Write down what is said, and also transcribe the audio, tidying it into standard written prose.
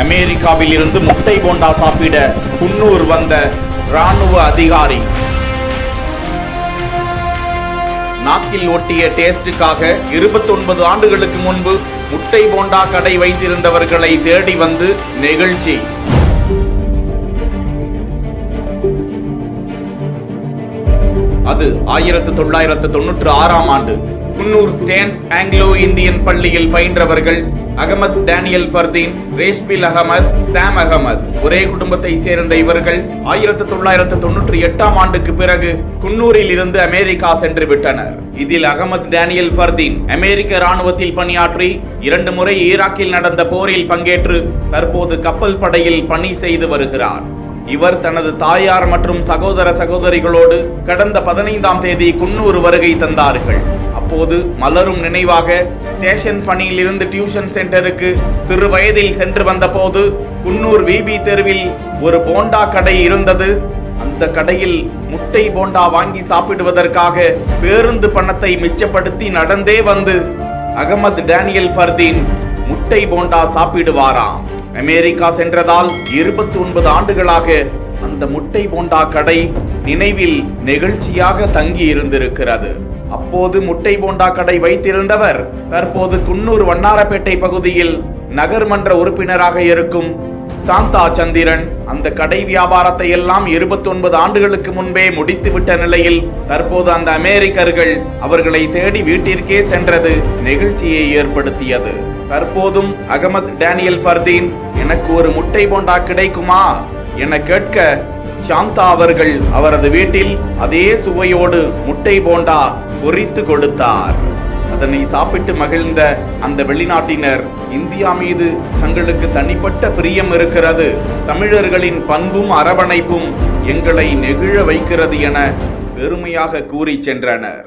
அமெரிக்காவில் இருந்து முட்டை போண்டா சாப்பிட குன்னூர் வந்த ராணுவ அதிகாரி. நாக்கில் ஒட்டிய டேஸ்டுக்காக 29 ஆண்டுகளுக்கு முன்பு முட்டை போண்டா கடை வைத்திருந்தவர்களை தேடி வந்து நெகிழ்ச்சி. அது 1996ஆம் ஆண்டு. குன்னூர் ஸ்டேன்ஸ் ஆங்கிலோ இந்தியன் பள்ளியில் பயின்றவர்கள் அகமது டேனியல் ஃபர்தீன், ரேஷ்பில் அகமது, சாம் அகமது ஒரே குடும்பத்தை சேர்ந்த இவர்கள் 1998ஆம் ஆண்டுக்கு பிறகு குன்னூரில் இருந்து அமெரிக்கா சென்று விட்டனர். இதில் அகமது டேனியல் ஃபர்தீன் அமெரிக்க ராணுவத்தில் பணியாற்றி 2 முறை ஈராக்கில் நடந்த போரில் பங்கேற்று தற்போது கப்பல் படையில் பணி செய்து வருகிறார். இவர் தனது தாயார் மற்றும் சகோதர சகோதரிகளோடு கடந்த 15ஆம் தேதி குன்னூர் வருகை தந்தார்கள். அப்போது மலரும் நினைவாக ஸ்டேஷன் பணியில் இருந்து டியூஷன் சென்டருக்கு சிறு வயதில் சென்று வந்த போது குன்னூர் விபி தெருவில் ஒரு போண்டா கடை இருந்தது. அந்த கடையில் முட்டை போண்டா வாங்கி சாப்பிடுவதற்காக பேருந்து பணத்தை மிச்சப்படுத்தி நடந்தே வந்து அகமது டேனியல் ஃபர்தீன் முட்டை போண்டா சாப்பிடுவாராம். அமெரிக்கா சென்றதால் 29 ஆண்டுகளாக அந்த முட்டை போண்டா கடை நினைவில் நெகிழ்ச்சியாக தங்கி இருந்திருக்கிறது. அப்போது முட்டை போண்டா கடை வைத்திருந்தவர் தற்போது குன்னூர் வண்ணாரப்பேட்டை பகுதியில் நகர்மன்ற உறுப்பினராக இருக்கும் சாந்தா சந்திரன். அந்த கடை வியாபாரத்தை எல்லாம் 29 ஆண்டுகளுக்கு முன்பே முடித்துவிட்ட நிலையில் தற்போது அந்த அமெரிக்கர்கள் அவர்களை தேடி வீட்டிற்கே சென்றது நெகிழ்ச்சியை ஏற்படுத்தியது. தற்போதும் அகமது டேனியல் ஃபர்தீன் எனக்கு ஒரு முட்டை போண்டா கிடைக்குமா என கேட்க சாந்தா அவர்கள் அவரது வீட்டில் அதே சுவையோடு முட்டை போண்டா பொரித்து கொடுத்தார். அதனை சாப்பிட்டு மகிழ்ந்த அந்த வெளிநாட்டினர் இந்தியா மீது தங்களுக்கு தனிப்பட்ட பிரியம் இருக்கிறது, தமிழர்களின் பண்பும் அரவணைப்பும் எங்களை நெகிழ வைக்கிறது என பெருமையாக கூறி சென்றனர்.